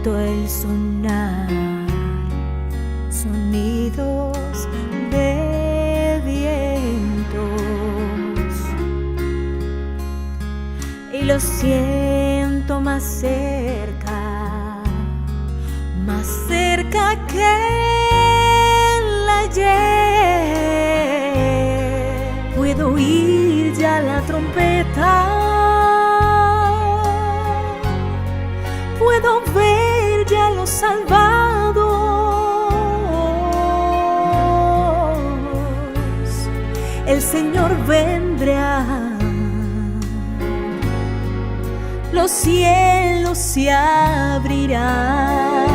Siento el sonar, sonidos de vientos, y lo siento más cerca que el ayer. Puedo oír ya la trompeta, puedo ver ya los salvados. El Señor vendrá, los cielos se abrirán.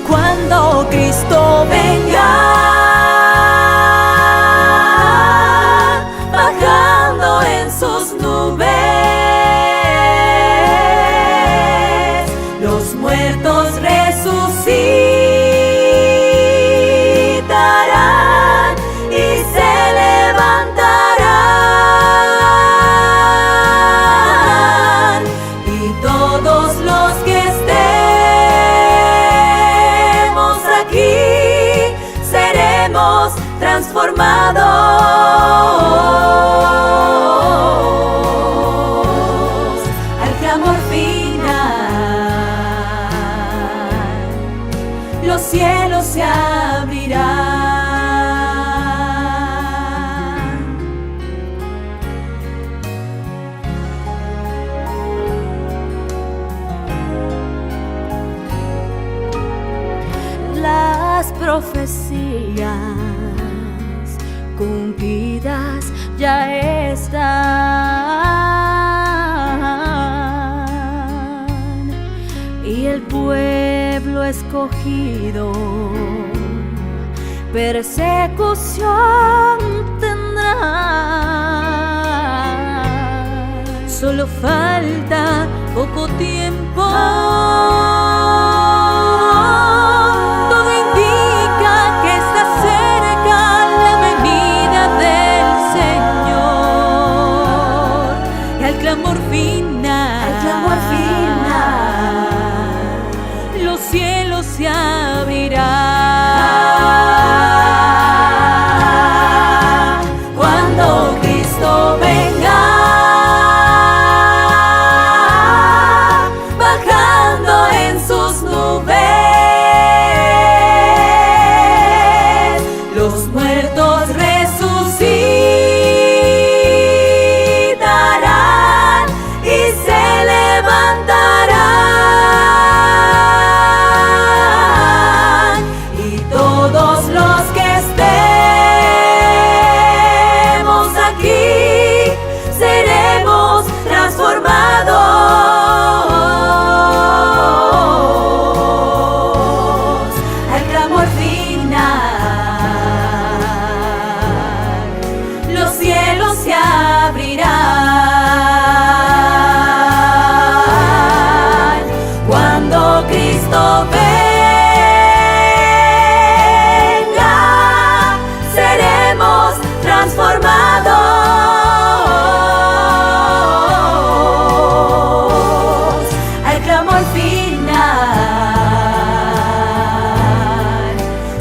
Cuando Cristo venga, bajando en sus nubes, los muertos resucitarán y se levantarán, y todos los que estemos aquí seremos transformados al clamor final. Los cielos se abrirán. Las profecías cumplidas ya están, y el pueblo escogido persecución tendrá. Solo falta poco tiempo. Todo indica que está cerca la venida del Señor, y al clamor final, los cielos se abrirán. Cuando Cristo venga, bajando en sus nubes, los muertos resucitarán y se levantarán, y todos los que estemos aquí seremos transformados al clamor final. Los cielos se abrirán. Cuando Cristo venga, seremos transformados al clamor final.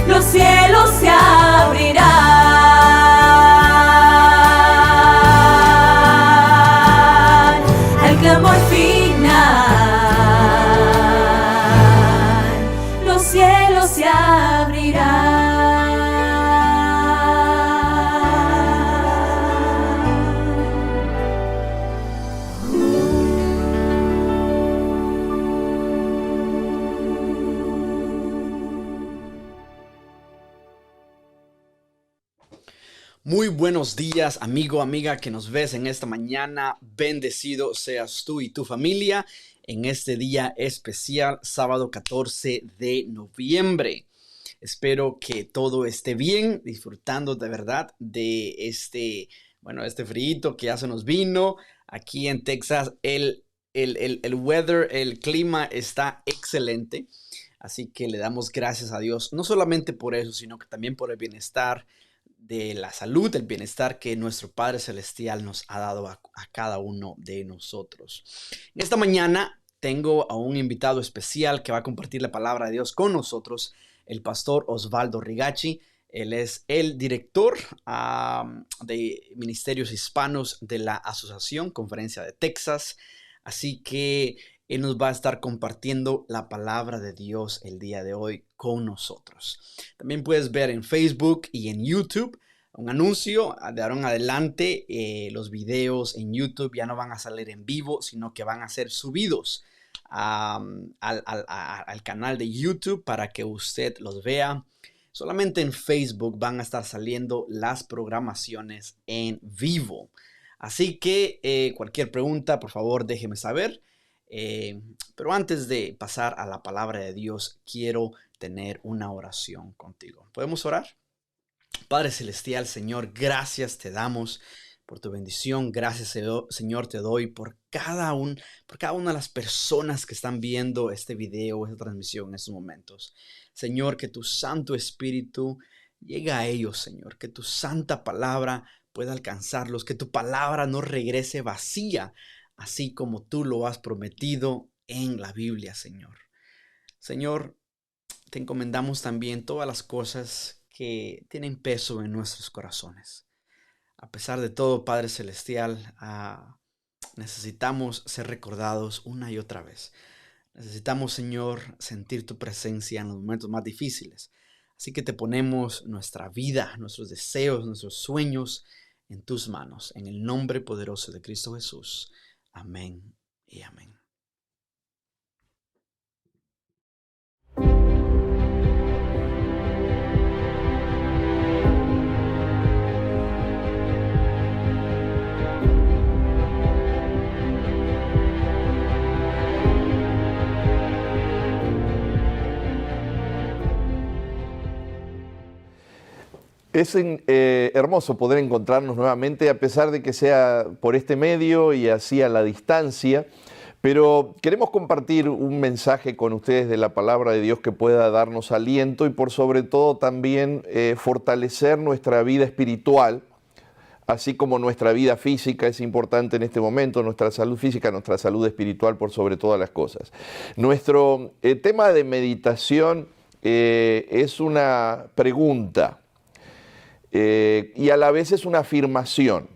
Los cielos se abrirán al clamor final. Los cielos se abrirán. Muy buenos días, amigo, amiga que nos ves en esta mañana. Bendecido seas tú y tu familia en este día especial, sábado 14 de noviembre. Espero que todo esté bien, disfrutando de verdad de este frío que ya se nos vino. Aquí en Texas el weather, el clima está excelente. Así que le damos gracias a Dios, no solamente por eso, sino que también por el bienestar de la salud, el bienestar que nuestro Padre Celestial nos ha dado a cada uno de nosotros. En esta mañana tengo a un invitado especial que va a compartir la palabra de Dios con nosotros, el pastor Osvaldo Rigachi. Él es el director de Ministerios Hispanos de la Asociación Conferencia de Texas. Así que él nos va a estar compartiendo la palabra de Dios el día de hoy con nosotros. También puedes ver en Facebook y en YouTube un anuncio. De ahora en adelante los videos en YouTube ya no van a salir en vivo, sino que van a ser subidos al canal de YouTube para que usted los vea. Solamente en Facebook van a estar saliendo las programaciones en vivo. Así que cualquier pregunta, por favor, déjeme saber. Pero antes de pasar a la palabra de Dios, quiero tener una oración contigo. ¿Podemos orar? Padre Celestial, Señor, gracias te damos por tu bendición. Gracias, Señor, te doy por cada una de las personas que están viendo este video, esta transmisión en estos momentos. Señor, que tu Santo Espíritu llegue a ellos, Señor. Que tu santa palabra pueda alcanzarlos. Que tu palabra no regrese vacía, así como tú lo has prometido en la Biblia, Señor. Señor, te encomendamos también todas las cosas que tienen peso en nuestros corazones. A pesar de todo, Padre Celestial, necesitamos ser recordados una y otra vez. Necesitamos, Señor, sentir tu presencia en los momentos más difíciles. Así que te ponemos nuestra vida, nuestros deseos, nuestros sueños en tus manos. En el nombre poderoso de Cristo Jesús. Amén y amén. Es hermoso poder encontrarnos nuevamente, a pesar de que sea por este medio y así a la distancia, pero queremos compartir un mensaje con ustedes de la palabra de Dios que pueda darnos aliento y por sobre todo también fortalecer nuestra vida espiritual, así como nuestra vida física es importante en este momento, nuestra salud física, nuestra salud espiritual por sobre todas las cosas. Nuestro tema de meditación es una pregunta. Y a la vez es una afirmación.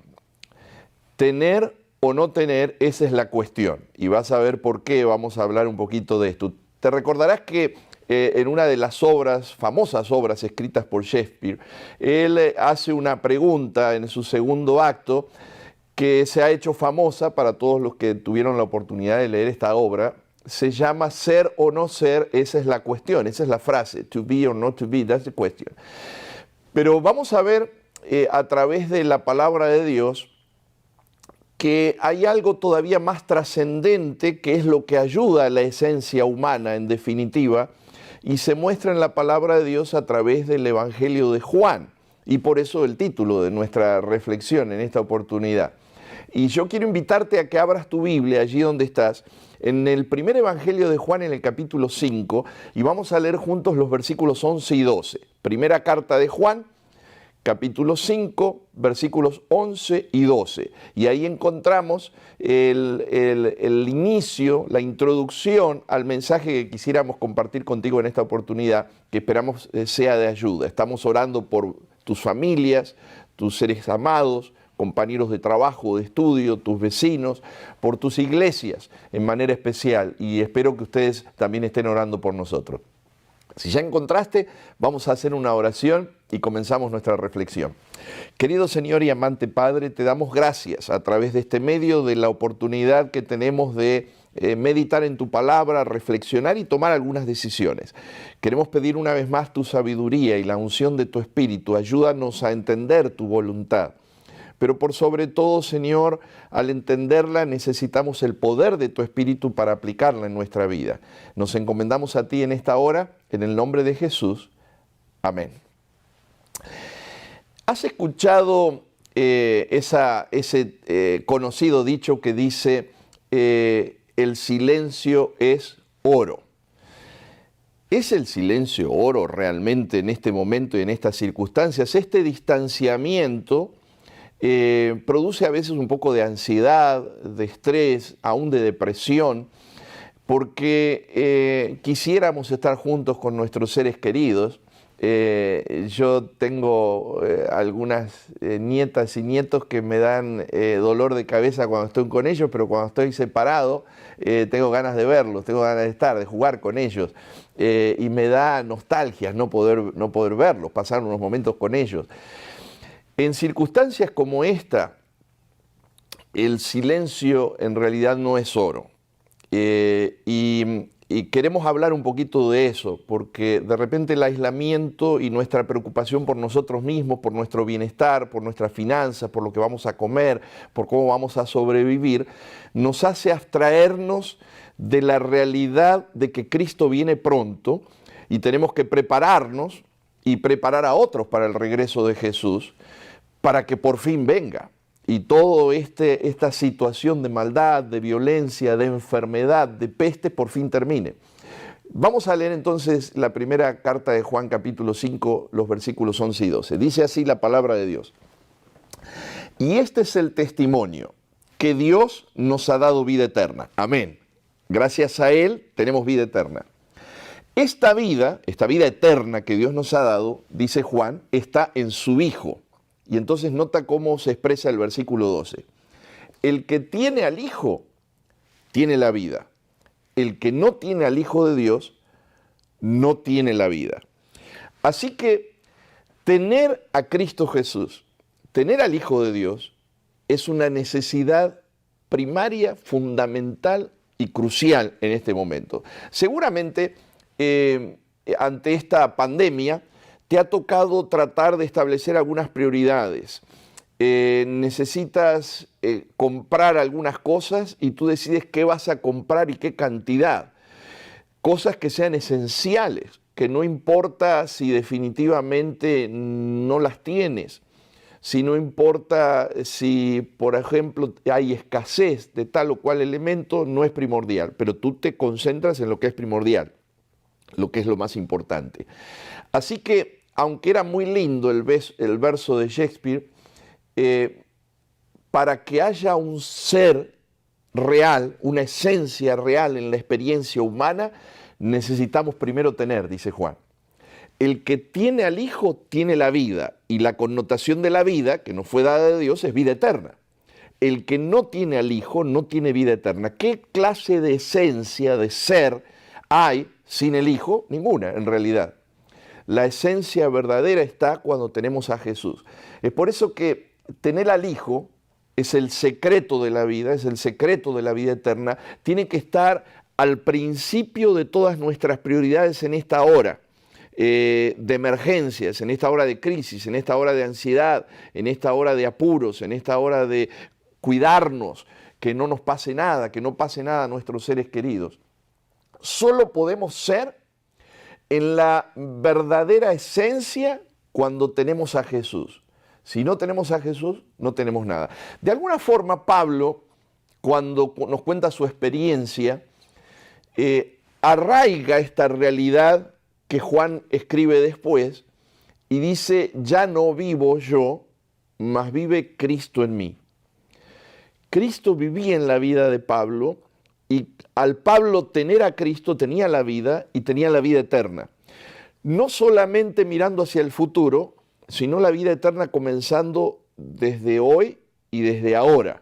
Tener o no tener, esa es la cuestión. Y vas a ver por qué vamos a hablar un poquito de esto. Te recordarás que en una de las famosas obras escritas por Shakespeare, él hace una pregunta en su segundo acto que se ha hecho famosa para todos los que tuvieron la oportunidad de leer esta obra. Se llama ser o no ser, esa es la cuestión, esa es la frase. To be or not to be, that's the question. Pero vamos a ver a través de la palabra de Dios que hay algo todavía más trascendente que es lo que ayuda a la esencia humana en definitiva y se muestra en la palabra de Dios a través del Evangelio de Juan y por eso el título de nuestra reflexión en esta oportunidad. Y yo quiero invitarte a que abras tu Biblia allí donde estás, en el primer Evangelio de Juan en el capítulo 5 y vamos a leer juntos los versículos 11 y 12. Primera carta de Juan, capítulo 5, versículos 11 y 12. Y ahí encontramos el inicio, la introducción al mensaje que quisiéramos compartir contigo en esta oportunidad, que esperamos sea de ayuda. Estamos orando por tus familias, tus seres amados, compañeros de trabajo, de estudio, tus vecinos, por tus iglesias en manera especial y espero que ustedes también estén orando por nosotros. Si ya encontraste, vamos a hacer una oración y comenzamos nuestra reflexión. Querido Señor y amante Padre, te damos gracias a través de este medio, de la oportunidad que tenemos de meditar en tu palabra, reflexionar y tomar algunas decisiones. Queremos pedir una vez más tu sabiduría y la unción de tu Espíritu. Ayúdanos a entender tu voluntad. Pero por sobre todo, Señor, al entenderla necesitamos el poder de tu Espíritu para aplicarla en nuestra vida. Nos encomendamos a ti en esta hora, en el nombre de Jesús. Amén. ¿Has escuchado ese conocido dicho que dice, el silencio es oro? ¿Es el silencio oro realmente en este momento y en estas circunstancias? Este distanciamiento produce a veces un poco de ansiedad, de estrés, aún de depresión, porque quisiéramos estar juntos con nuestros seres queridos. Yo tengo algunas nietas y nietos que me dan dolor de cabeza cuando estoy con ellos, pero cuando estoy separado tengo ganas de verlos, tengo ganas de estar, de jugar con ellos. Y me da nostalgia no poder verlos, pasar unos momentos con ellos. En circunstancias como esta, el silencio en realidad no es oro. Y queremos hablar un poquito de eso, porque de repente el aislamiento y nuestra preocupación por nosotros mismos, por nuestro bienestar, por nuestras finanzas, por lo que vamos a comer, por cómo vamos a sobrevivir, nos hace abstraernos de la realidad de que Cristo viene pronto y tenemos que prepararnos y preparar a otros para el regreso de Jesús, para que por fin venga. Y toda esta situación de maldad, de violencia, de enfermedad, de peste, por fin termine. Vamos a leer entonces la primera carta de Juan, capítulo 5, los versículos 11 y 12. Dice así la palabra de Dios. Y este es el testimonio, que Dios nos ha dado vida eterna. Amén. Gracias a Él tenemos vida eterna. Esta vida eterna que Dios nos ha dado, dice Juan, está en su Hijo. Y entonces nota cómo se expresa el versículo 12. El que tiene al Hijo, tiene la vida. El que no tiene al Hijo de Dios, no tiene la vida. Así que tener a Cristo Jesús, tener al Hijo de Dios, es una necesidad primaria, fundamental y crucial en este momento. Seguramente, ante esta pandemia, te ha tocado tratar de establecer algunas prioridades. Necesitas comprar algunas cosas y tú decides qué vas a comprar y qué cantidad. Cosas que sean esenciales, que no importa si definitivamente no las tienes, si no importa si, por ejemplo, hay escasez de tal o cual elemento, no es primordial, pero tú te concentras en lo que es primordial, lo que es lo más importante. Así que, aunque era muy lindo el verso de Shakespeare, para que haya un ser real, una esencia real en la experiencia humana, necesitamos primero tener, dice Juan. El que tiene al Hijo tiene la vida, y la connotación de la vida, que nos fue dada de Dios, es vida eterna. El que no tiene al Hijo no tiene vida eterna. ¿Qué clase de esencia, de ser hay sin el Hijo? Ninguna, en realidad. La esencia verdadera está cuando tenemos a Jesús. Es por eso que tener al Hijo es el secreto de la vida, es el secreto de la vida eterna. Tiene que estar al principio de todas nuestras prioridades en esta hora de emergencias, en esta hora de crisis, en esta hora de ansiedad, en esta hora de apuros, en esta hora de cuidarnos, que no nos pase nada, que no pase nada a nuestros seres queridos. Solo podemos ser en la verdadera esencia cuando tenemos a Jesús. Si no tenemos a Jesús, no tenemos nada. De alguna forma, Pablo, cuando nos cuenta su experiencia, arraiga esta realidad que Juan escribe después y dice, ya no vivo yo, mas vive Cristo en mí. Cristo vivía en la vida de Pablo, y al Pablo tener a Cristo tenía la vida y tenía la vida eterna. No solamente mirando hacia el futuro, sino la vida eterna comenzando desde hoy y desde ahora,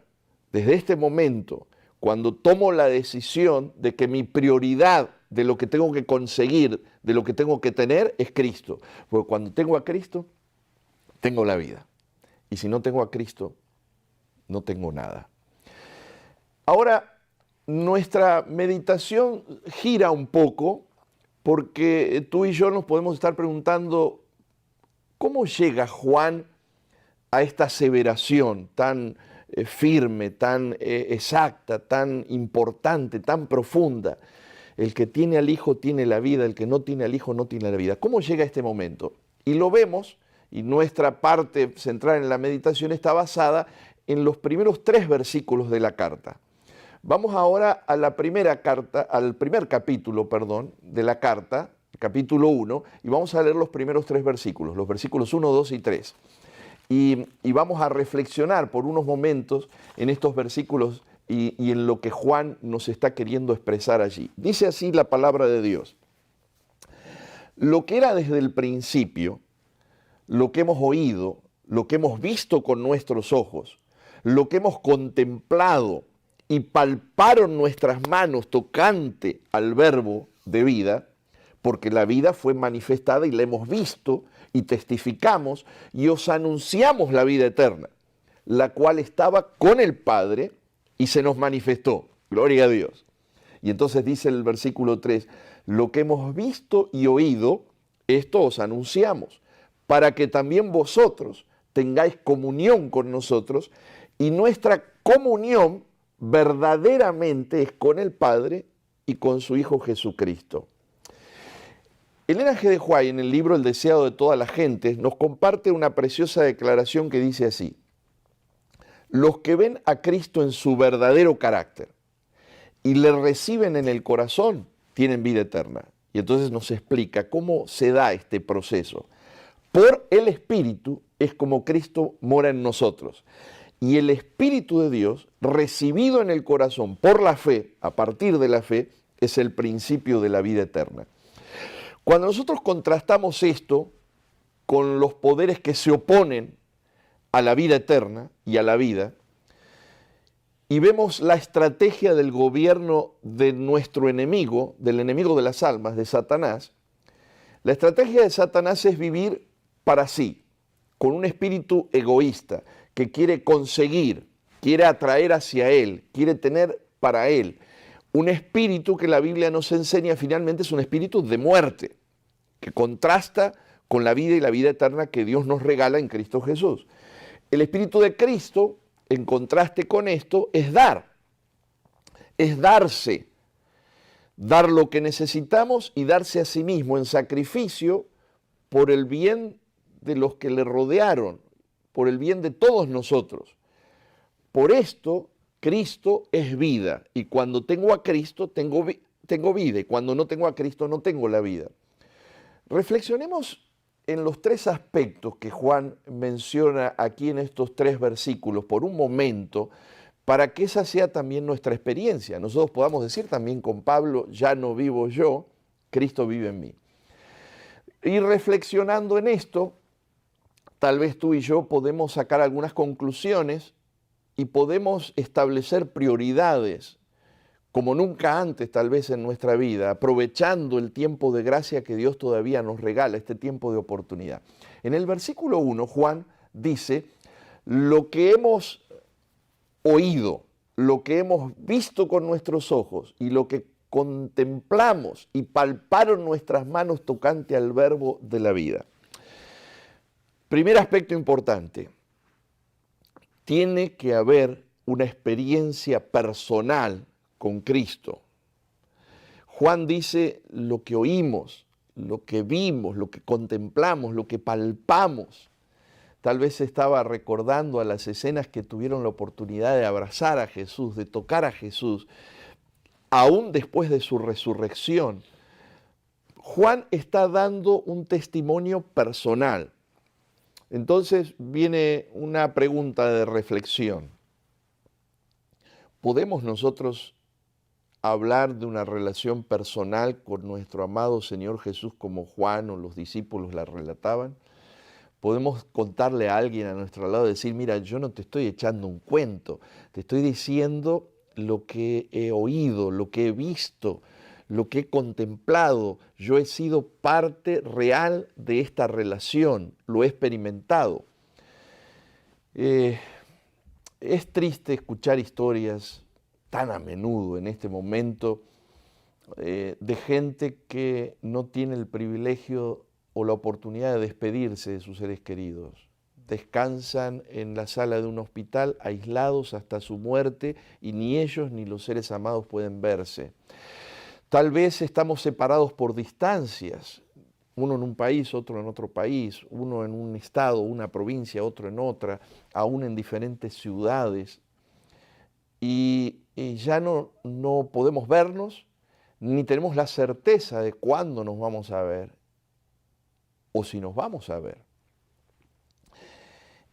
desde este momento, cuando tomo la decisión de que mi prioridad de lo que tengo que conseguir, de lo que tengo que tener, es Cristo. Porque cuando tengo a Cristo, tengo la vida. Y si no tengo a Cristo, no tengo nada. Ahora, nuestra meditación gira un poco porque tú y yo nos podemos estar preguntando ¿cómo llega Juan a esta aseveración tan firme, tan exacta, tan importante, tan profunda? El que tiene al Hijo tiene la vida, el que no tiene al Hijo no tiene la vida. ¿Cómo llega a este momento? Y lo vemos, y nuestra parte central en la meditación está basada en los primeros 3 versículos de la carta. Vamos ahora a la primera carta, al primer capítulo, de la carta, capítulo 1, y vamos a leer los primeros 3 versículos, los versículos 1, 2 y 3. Y vamos a reflexionar por unos momentos en estos versículos y en lo que Juan nos está queriendo expresar allí. Dice así la palabra de Dios: lo que era desde el principio, lo que hemos oído, lo que hemos visto con nuestros ojos, lo que hemos contemplado y palparon nuestras manos tocante al verbo de vida, porque la vida fue manifestada y la hemos visto y testificamos y os anunciamos la vida eterna, la cual estaba con el Padre y se nos manifestó. Gloria a Dios. Y entonces dice el versículo 3, lo que hemos visto y oído, esto os anunciamos, para que también vosotros tengáis comunión con nosotros, y nuestra comunión verdaderamente es con el Padre y con su Hijo Jesucristo. Elena G. de White, en el libro El deseado de todas las gentes, nos comparte una preciosa declaración que dice así: los que ven a Cristo en su verdadero carácter y le reciben en el corazón, tienen vida eterna. Y entonces nos explica cómo se da este proceso. Por el Espíritu es como Cristo mora en nosotros. Y el Espíritu de Dios, recibido en el corazón por la fe, a partir de la fe, es el principio de la vida eterna. Cuando nosotros contrastamos esto con los poderes que se oponen a la vida eterna y a la vida, y vemos la estrategia del gobierno de nuestro enemigo, del enemigo de las almas, de Satanás, la estrategia de Satanás es vivir para sí, con un espíritu egoísta, que quiere conseguir, quiere atraer hacia él, quiere tener para él. Un espíritu que la Biblia nos enseña finalmente es un espíritu de muerte, que contrasta con la vida y la vida eterna que Dios nos regala en Cristo Jesús. El espíritu de Cristo, en contraste con esto, es dar, es darse, dar lo que necesitamos y darse a sí mismo en sacrificio por el bien de los que le rodearon, por el bien de todos nosotros. Por esto, Cristo es vida, y cuando tengo a Cristo tengo vida, y cuando no tengo a Cristo no tengo la vida. Reflexionemos en los tres aspectos que Juan menciona aquí en estos tres versículos por un momento, para que esa sea también nuestra experiencia. Nosotros podamos decir también con Pablo, ya no vivo yo, Cristo vive en mí. Y reflexionando en esto, tal vez tú y yo podemos sacar algunas conclusiones y podemos establecer prioridades como nunca antes tal vez en nuestra vida, aprovechando el tiempo de gracia que Dios todavía nos regala, este tiempo de oportunidad. En el versículo 1, Juan dice, lo que hemos oído, lo que hemos visto con nuestros ojos y lo que contemplamos y palparon nuestras manos tocante al verbo de la vida. Primer aspecto importante, tiene que haber una experiencia personal con Cristo. Juan dice lo que oímos, lo que vimos, lo que contemplamos, lo que palpamos. Tal vez estaba recordando a las escenas que tuvieron la oportunidad de abrazar a Jesús, de tocar a Jesús, aún después de su resurrección. Juan está dando un testimonio personal. Entonces viene una pregunta de reflexión. ¿Podemos nosotros hablar de una relación personal con nuestro amado Señor Jesús como Juan o los discípulos la relataban? Podemos contarle a alguien a nuestro lado y decir, mira, yo no te estoy echando un cuento, te estoy diciendo lo que he oído, lo que he visto, lo que he contemplado. Yo he sido parte real de esta relación, lo he experimentado. Es triste escuchar historias tan a menudo en este momento de gente que no tiene el privilegio o la oportunidad de despedirse de sus seres queridos. Descansan en la sala de un hospital aislados hasta su muerte y ni ellos ni los seres amados pueden verse. Tal vez estamos separados por distancias, uno en un país, otro en otro país, uno en un estado, una provincia, otro en otra, aún en diferentes ciudades. Y ya no podemos vernos, ni tenemos la certeza de cuándo nos vamos a ver o si nos vamos a ver.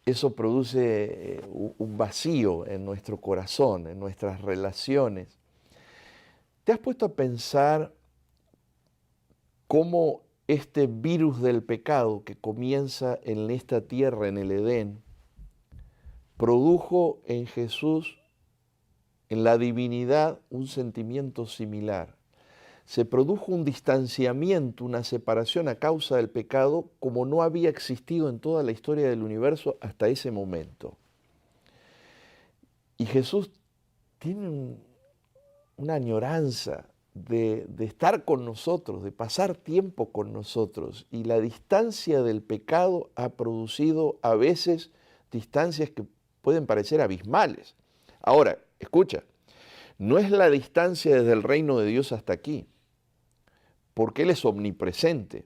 eso produce un vacío en nuestro corazón, en nuestras relaciones. ¿Te has puesto a pensar cómo este virus del pecado que comienza en esta tierra, en el Edén, produjo en Jesús, en la divinidad, un sentimiento similar? Se produjo un distanciamiento, una separación a causa del pecado como no había existido en toda la historia del universo hasta ese momento. Y Jesús tiene una añoranza de estar con nosotros, de pasar tiempo con nosotros. Y la distancia del pecado ha producido a veces distancias que pueden parecer abismales. Ahora, escucha, no es la distancia desde el reino de Dios hasta aquí, porque Él es omnipresente.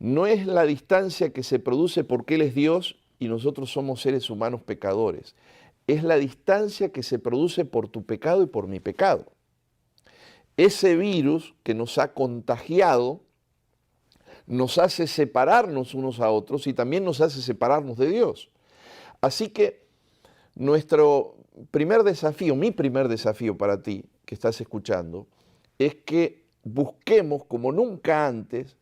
No es la distancia que se produce porque Él es Dios y nosotros somos seres humanos pecadores. Es la distancia que se produce por tu pecado y por mi pecado. Ese virus que nos ha contagiado nos hace separarnos unos a otros y también nos hace separarnos de Dios. Así que nuestro primer desafío, mi primer desafío para ti que estás escuchando, es que busquemos como nunca antes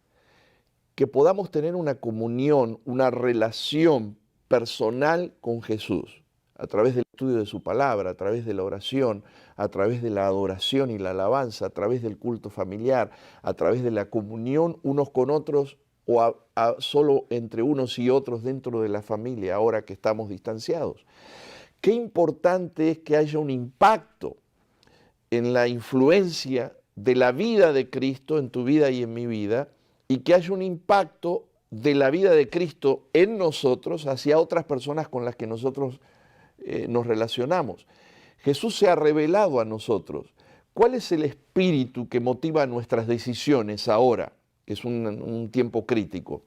que podamos tener una comunión, una relación personal con Jesús, a través del estudio de su palabra, a través de la oración, a través de la adoración y la alabanza, a través del culto familiar, a través de la comunión unos con otros o solo entre unos y otros dentro de la familia, ahora que estamos distanciados. Qué importante es que haya un impacto en la influencia de la vida de Cristo en tu vida y en mi vida, y que haya un impacto de la vida de Cristo en nosotros hacia otras personas con las que nosotros nos relacionamos. Jesús se ha revelado a nosotros. ¿Cuál es el espíritu que motiva nuestras decisiones ahora, que es un tiempo crítico?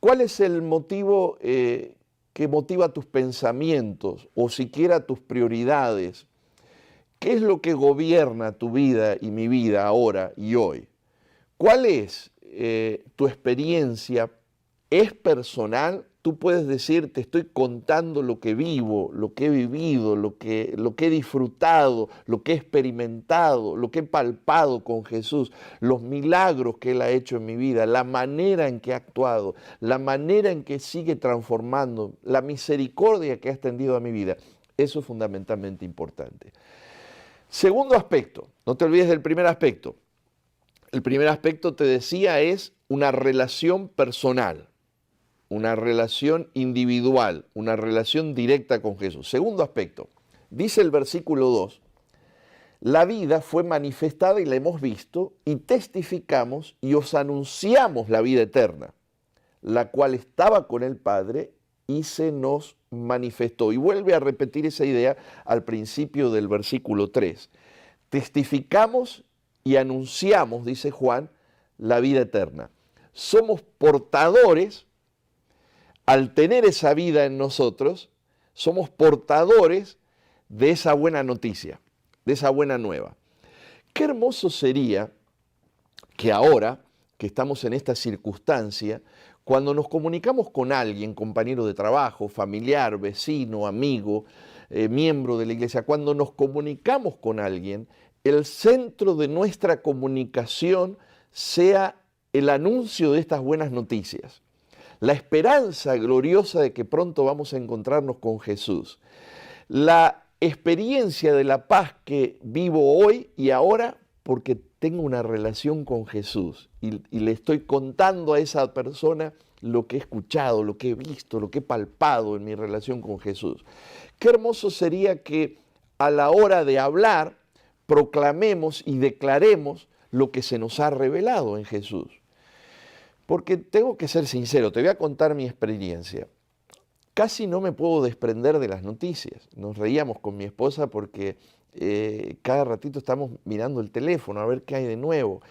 ¿Cuál es el motivo que motiva tus pensamientos o siquiera tus prioridades? ¿Qué es lo que gobierna tu vida y mi vida ahora y hoy? ¿Cuál es tu experiencia? ¿Es personal? Tú puedes decir, te estoy contando lo que vivo, lo que he vivido, lo que he disfrutado, lo que he experimentado, lo que he palpado con Jesús, los milagros que Él ha hecho en mi vida, la manera en que ha actuado, la manera en que sigue transformando, la misericordia que ha extendido a mi vida. Eso es fundamentalmente importante. Segundo aspecto, no te olvides del primer aspecto. El primer aspecto, te decía, es una relación personal, una relación individual, una relación directa con Jesús. Segundo aspecto, dice el versículo 2, la vida fue manifestada y la hemos visto y testificamos y os anunciamos la vida eterna, la cual estaba con el Padre y se nos manifestó. Y vuelve a repetir esa idea al principio del versículo 3. Testificamos y anunciamos, dice Juan, la vida eterna. Somos portadores, al tener esa vida en nosotros, somos portadores de esa buena noticia, de esa buena nueva. Qué hermoso sería que ahora, que estamos en esta circunstancia, cuando nos comunicamos con alguien, compañero de trabajo, familiar, vecino, amigo, miembro de la iglesia, cuando nos comunicamos con alguien, el centro de nuestra comunicación sea el anuncio de estas buenas noticias. La esperanza gloriosa de que pronto vamos a encontrarnos con Jesús. La experiencia de la paz que vivo hoy y ahora porque tengo una relación con Jesús y le estoy contando a esa persona lo que he escuchado, lo que he visto, lo que he palpado en mi relación con Jesús. Qué hermoso sería que a la hora de hablar proclamemos y declaremos lo que se nos ha revelado en Jesús. Porque tengo que ser sincero, te voy a contar mi experiencia. Casi no me puedo desprender de las noticias. Nos reíamos con mi esposa porque cada ratito estamos mirando el teléfono a ver qué hay de nuevo,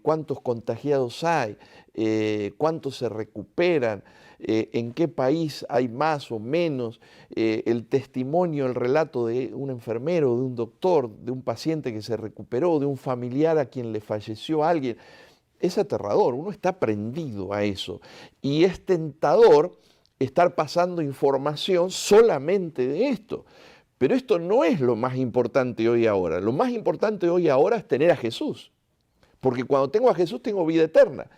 cuántos contagiados hay, cuántos se recuperan, en qué país hay más o menos, el testimonio, el relato de un enfermero, de un doctor, de un paciente que se recuperó, de un familiar a quien le falleció alguien. Es aterrador, uno está prendido a eso y es tentador estar pasando información solamente de esto. Pero esto no es lo más importante hoy ahora. Lo más importante hoy ahora es tener a Jesús. Porque cuando tengo a Jesús tengo vida eterna.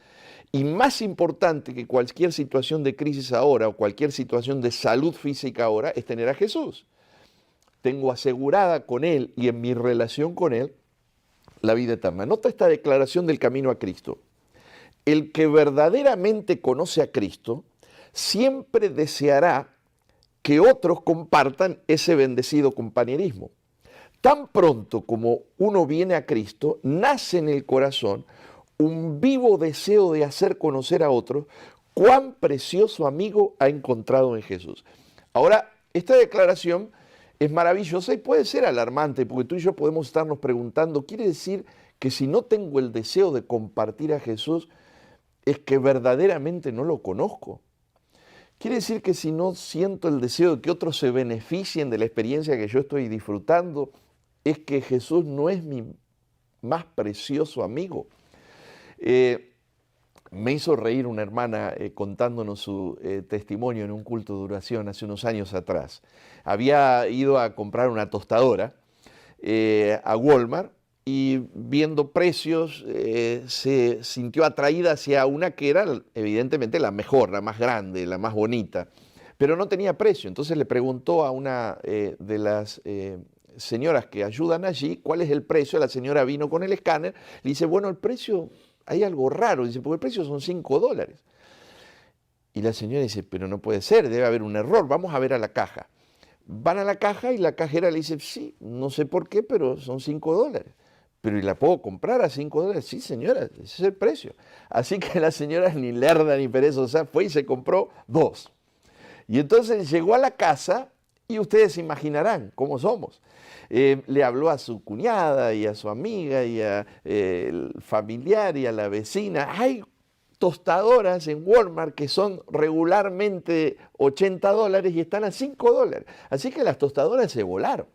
Y más importante que cualquier situación de crisis ahora o cualquier situación de salud física ahora es tener a Jesús. Tengo asegurada con Él y en mi relación con Él la vida eterna. Nota esta declaración del camino a Cristo. El que verdaderamente conoce a Cristo siempre deseará que otros compartan ese bendecido compañerismo. Tan pronto como uno viene a Cristo, nace en el corazón un vivo deseo de hacer conocer a otros cuán precioso amigo ha encontrado en Jesús. Ahora, esta declaración es maravillosa y puede ser alarmante, porque tú y yo podemos estarnos preguntando, ¿quiere decir que si no tengo el deseo de compartir a Jesús, es que verdaderamente no lo conozco? ¿Quiere decir que si no siento el deseo de que otros se beneficien de la experiencia que yo estoy disfrutando, es que Jesús no es mi más precioso amigo? Me hizo reír una hermana contándonos su testimonio en un culto de oración hace unos años atrás. Había ido a comprar una tostadora a Walmart y viendo precios se sintió atraída hacia una que era evidentemente la mejor, la más grande, la más bonita, pero no tenía precio. Entonces le preguntó a una de las señoras que ayudan allí cuál es el precio. La señora vino con el escáner, le dice, bueno, el precio, hay algo raro, dice, porque el precio son $5. Y la señora dice, pero no puede ser, debe haber un error, vamos a ver a la caja. Van a la caja y la cajera le dice, sí, no sé por qué, pero son $5. Pero ¿y la puedo comprar a $5? Sí, señora, ese es el precio. Así que la señora ni lerda ni perezosa fue y se compró 2. Y entonces llegó a la casa y ustedes se imaginarán cómo somos. Le habló a su cuñada y a su amiga y al familiar y a la vecina. Hay tostadoras en Walmart que son regularmente $80 y están a $5. Así que las tostadoras se volaron.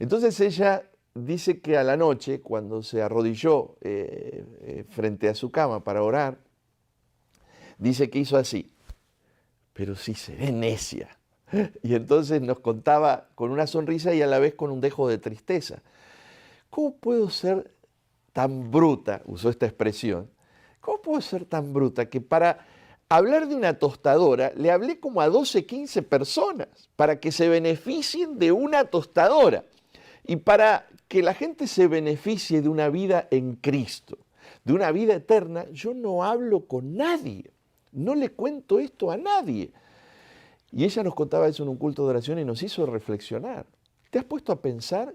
Entonces ella dice que a la noche, cuando se arrodilló frente a su cama para orar, dice que hizo así, pero sí seré necia. Y entonces nos contaba con una sonrisa y a la vez con un dejo de tristeza. ¿Cómo puedo ser tan bruta? Usó esta expresión. ¿Cómo puedo ser tan bruta que para hablar de una tostadora le hablé como a 12, 15 personas para que se beneficien de una tostadora? Y para que la gente se beneficie de una vida en Cristo, de una vida eterna, yo no hablo con nadie, no le cuento esto a nadie. Y ella nos contaba eso en un culto de oración y nos hizo reflexionar. ¿Te has puesto a pensar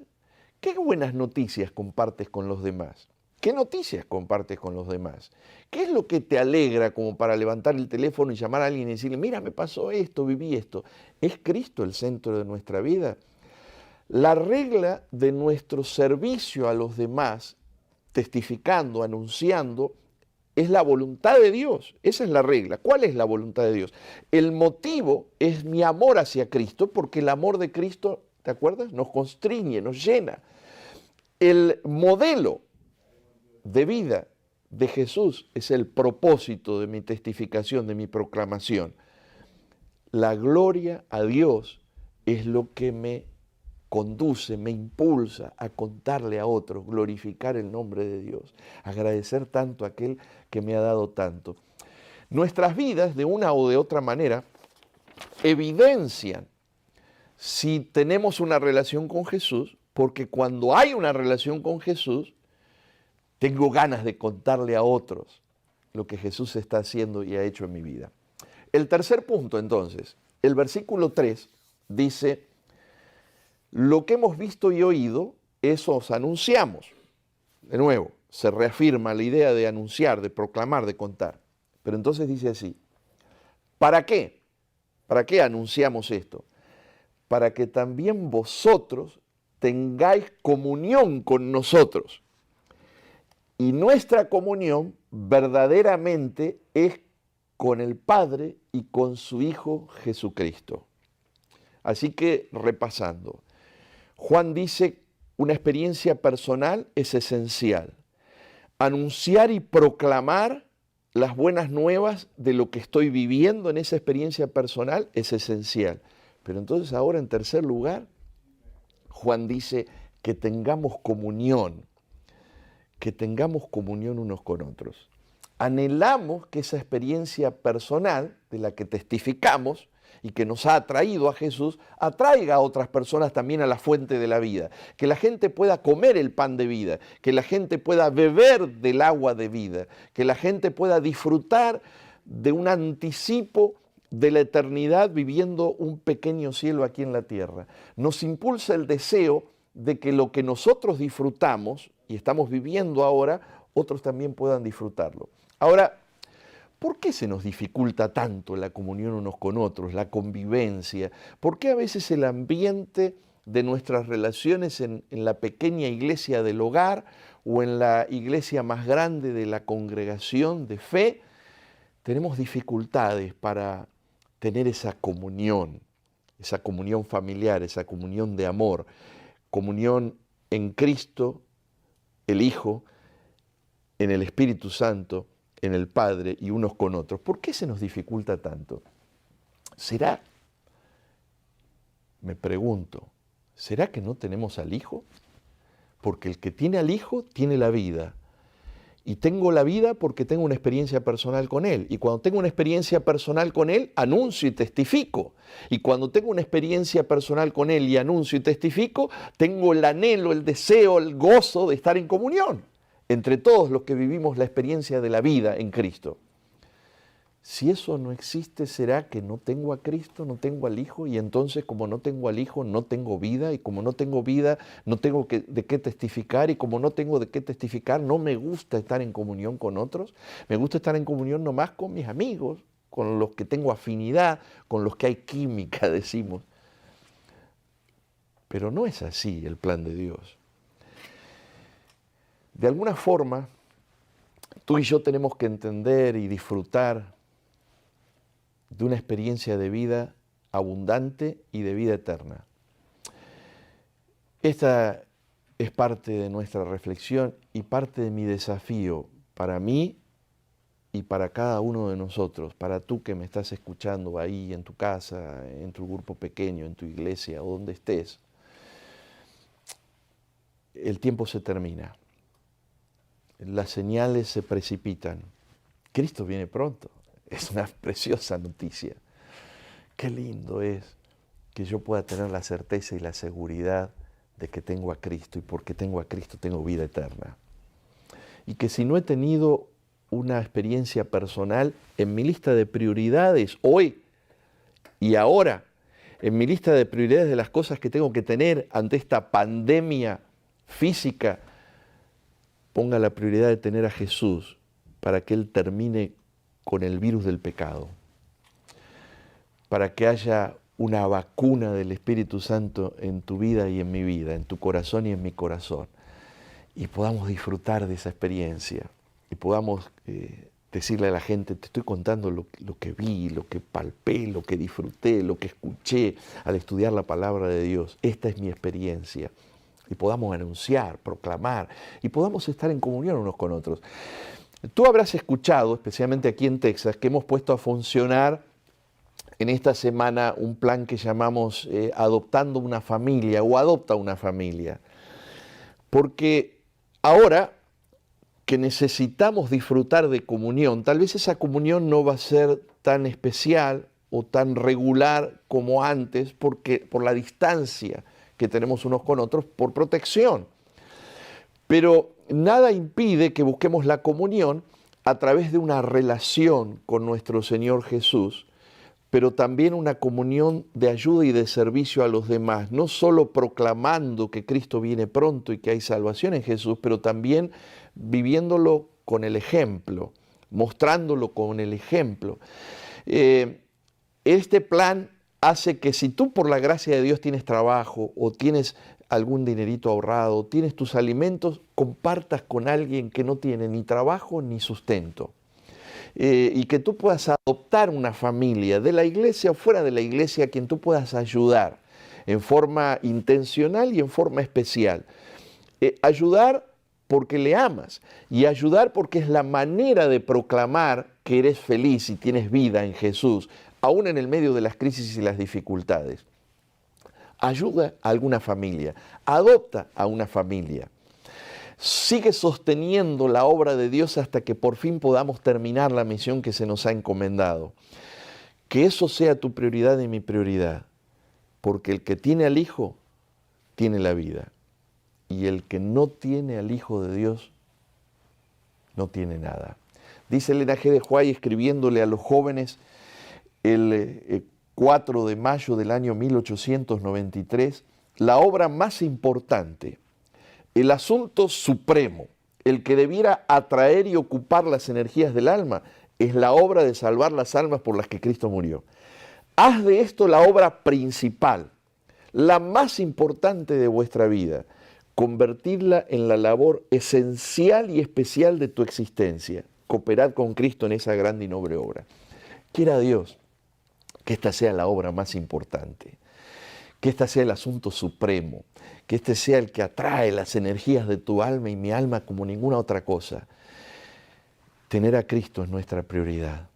qué buenas noticias compartes con los demás? ¿Qué noticias compartes con los demás? ¿Qué es lo que te alegra como para levantar el teléfono y llamar a alguien y decirle, mira, me pasó esto, viví esto? ¿Es Cristo el centro de nuestra vida? La regla de nuestro servicio a los demás, testificando, anunciando, es la voluntad de Dios. Esa es la regla. ¿Cuál es la voluntad de Dios? El motivo es mi amor hacia Cristo, porque el amor de Cristo, ¿te acuerdas? Nos constriñe, nos llena. El modelo de vida de Jesús es el propósito de mi testificación, de mi proclamación. La gloria a Dios es lo que me conduce, me impulsa a contarle a otros, glorificar el nombre de Dios, agradecer tanto a aquel que me ha dado tanto. Nuestras vidas, de una o de otra manera, evidencian si tenemos una relación con Jesús, porque cuando hay una relación con Jesús, tengo ganas de contarle a otros lo que Jesús está haciendo y ha hecho en mi vida. El tercer punto, entonces, el versículo 3 dice, lo que hemos visto y oído, eso os anunciamos. De nuevo, se reafirma la idea de anunciar, de proclamar, de contar. Pero entonces dice así, ¿para qué? ¿Para qué anunciamos esto? Para que también vosotros tengáis comunión con nosotros. Y nuestra comunión verdaderamente es con el Padre y con su Hijo Jesucristo. Así que, repasando, Juan dice, una experiencia personal es esencial. Anunciar y proclamar las buenas nuevas de lo que estoy viviendo en esa experiencia personal es esencial. Pero entonces ahora, en tercer lugar, Juan dice que tengamos comunión unos con otros. Anhelamos que esa experiencia personal de la que testificamos y que nos ha atraído a Jesús, atraiga a otras personas también a la fuente de la vida. Que la gente pueda comer el pan de vida, que la gente pueda beber del agua de vida, que la gente pueda disfrutar de un anticipo de la eternidad viviendo un pequeño cielo aquí en la tierra. Nos impulsa el deseo de que lo que nosotros disfrutamos y estamos viviendo ahora, otros también puedan disfrutarlo. Ahora, ¿por qué se nos dificulta tanto la comunión unos con otros, la convivencia? ¿Por qué a veces el ambiente de nuestras relaciones en la pequeña iglesia del hogar o en la iglesia más grande de la congregación de fe, tenemos dificultades para tener esa comunión familiar, esa comunión de amor, comunión en Cristo, el Hijo, en el Espíritu Santo, en el Padre y unos con otros? ¿Por qué se nos dificulta tanto? ¿Será, me pregunto, ¿será que no tenemos al Hijo? Porque el que tiene al Hijo tiene la vida. Y tengo la vida porque tengo una experiencia personal con Él. Y cuando tengo una experiencia personal con Él, anuncio y testifico. Y cuando tengo una experiencia personal con Él y anuncio y testifico, tengo el anhelo, el deseo, el gozo de estar en comunión entre todos los que vivimos la experiencia de la vida en Cristo. Si eso no existe, ¿será que no tengo a Cristo, no tengo al Hijo? Y entonces, como no tengo al Hijo, no tengo vida. Y como no tengo vida, no tengo de qué testificar. Y como no tengo de qué testificar, no me gusta estar en comunión con otros. Me gusta estar en comunión nomás con mis amigos, con los que tengo afinidad, con los que hay química, decimos. Pero no es así el plan de Dios. De alguna forma, tú y yo tenemos que entender y disfrutar de una experiencia de vida abundante y de vida eterna. Esta es parte de nuestra reflexión y parte de mi desafío para mí y para cada uno de nosotros, para tú que me estás escuchando ahí en tu casa, en tu grupo pequeño, en tu iglesia o donde estés. El tiempo se termina. Las señales se precipitan. Cristo viene pronto. Es una preciosa noticia. Qué lindo es que yo pueda tener la certeza y la seguridad de que tengo a Cristo, y porque tengo a Cristo tengo vida eterna. Y que si no he tenido una experiencia personal, en mi lista de prioridades hoy y ahora, en mi lista de prioridades de las cosas que tengo que tener ante esta pandemia física, ponga la prioridad de tener a Jesús para que Él termine con el virus del pecado, para que haya una vacuna del Espíritu Santo en tu vida y en mi vida, en tu corazón y en mi corazón, y podamos disfrutar de esa experiencia, y podamos decirle a la gente, te estoy contando lo que vi, lo que palpé, lo que disfruté, lo que escuché al estudiar la palabra de Dios. Esta es mi experiencia. Y podamos anunciar, proclamar, y podamos estar en comunión unos con otros. Tú habrás escuchado, especialmente aquí en Texas, que hemos puesto a funcionar en esta semana un plan que llamamos Adoptando una Familia o Adopta una Familia. Porque ahora que necesitamos disfrutar de comunión, tal vez esa comunión no va a ser tan especial o tan regular como antes, porque por la distancia que tenemos unos con otros, por protección. Pero nada impide que busquemos la comunión a través de una relación con nuestro Señor Jesús, pero también una comunión de ayuda y de servicio a los demás, no solo proclamando que Cristo viene pronto y que hay salvación en Jesús, pero también viviéndolo con el ejemplo, mostrándolo con el ejemplo. Este plan hace que si tú por la gracia de Dios tienes trabajo o tienes algún dinerito ahorrado, tienes tus alimentos, compartas con alguien que no tiene ni trabajo ni sustento. Y que tú puedas adoptar una familia de la iglesia o fuera de la iglesia a quien tú puedas ayudar en forma intencional y en forma especial. Ayudar porque le amas, y ayudar porque es la manera de proclamar que eres feliz y tienes vida en Jesús, aún en el medio de las crisis y las dificultades. Ayuda a alguna familia, adopta a una familia. Sigue sosteniendo la obra de Dios hasta que por fin podamos terminar la misión que se nos ha encomendado. Que eso sea tu prioridad y mi prioridad, porque el que tiene al Hijo, tiene la vida. Y el que no tiene al Hijo de Dios, no tiene nada. Dice Elena G. de White, escribiéndole a los jóvenes el 4 de mayo del año 1893, la obra más importante, el asunto supremo, el que debiera atraer y ocupar las energías del alma, es la obra de salvar las almas por las que Cristo murió. Haz de esto la obra principal, la más importante de vuestra vida, convertirla en la labor esencial y especial de tu existencia. Cooperad con Cristo en esa grande y noble obra. Quiera Dios que esta sea la obra más importante, que este sea el asunto supremo, que este sea el que atrae las energías de tu alma y mi alma como ninguna otra cosa. Tener a Cristo es nuestra prioridad.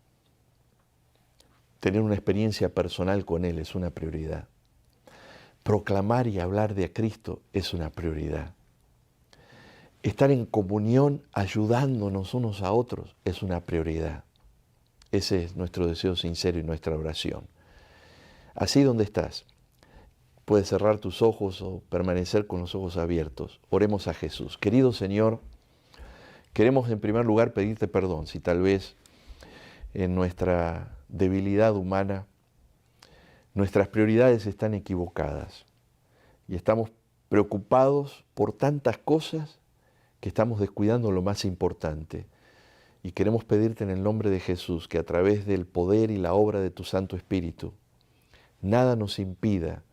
Tener una experiencia personal con Él es una prioridad. Proclamar y hablar de Cristo es una prioridad. Estar en comunión, ayudándonos unos a otros, es una prioridad. Ese es nuestro deseo sincero y nuestra oración. Así donde estás, puedes cerrar tus ojos o permanecer con los ojos abiertos. Oremos a Jesús. Querido Señor, queremos en primer lugar pedirte perdón si tal vez en nuestra debilidad humana nuestras prioridades están equivocadas y estamos preocupados por tantas cosas que estamos descuidando lo más importante. Y queremos pedirte en el nombre de Jesús que a través del poder y la obra de tu Santo Espíritu, nada nos impida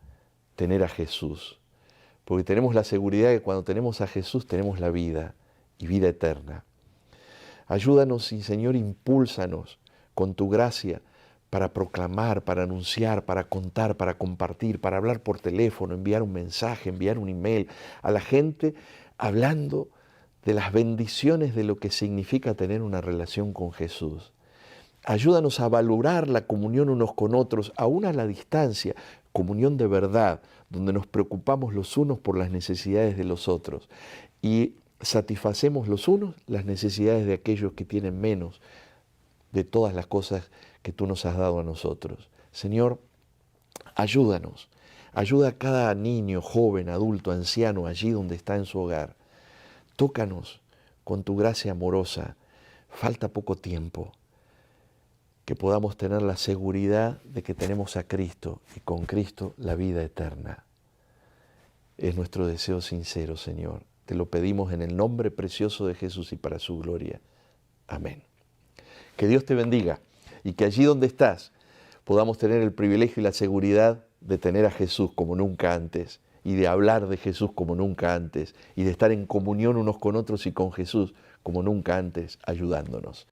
tener a Jesús. Porque tenemos la seguridad de que cuando tenemos a Jesús tenemos la vida y vida eterna. Ayúdanos y Señor, impúlsanos con tu gracia para proclamar, para anunciar, para contar, para compartir, para hablar por teléfono, enviar un mensaje, enviar un email a la gente hablando de las bendiciones de lo que significa tener una relación con Jesús. Ayúdanos a valorar la comunión unos con otros, aún a la distancia, comunión de verdad, donde nos preocupamos los unos por las necesidades de los otros y satisfacemos los unos las necesidades de aquellos que tienen menos de todas las cosas que tú nos has dado a nosotros. Señor, ayúdanos, ayuda a cada niño, joven, adulto, anciano, allí donde está en su hogar. Tócanos con tu gracia amorosa, falta poco tiempo, que podamos tener la seguridad de que tenemos a Cristo y con Cristo la vida eterna. Es nuestro deseo sincero, Señor. Te lo pedimos en el nombre precioso de Jesús y para su gloria. Amén. Que Dios te bendiga y que allí donde estás podamos tener el privilegio y la seguridad de tener a Jesús como nunca antes y de hablar de Jesús como nunca antes y de estar en comunión unos con otros y con Jesús como nunca antes, ayudándonos.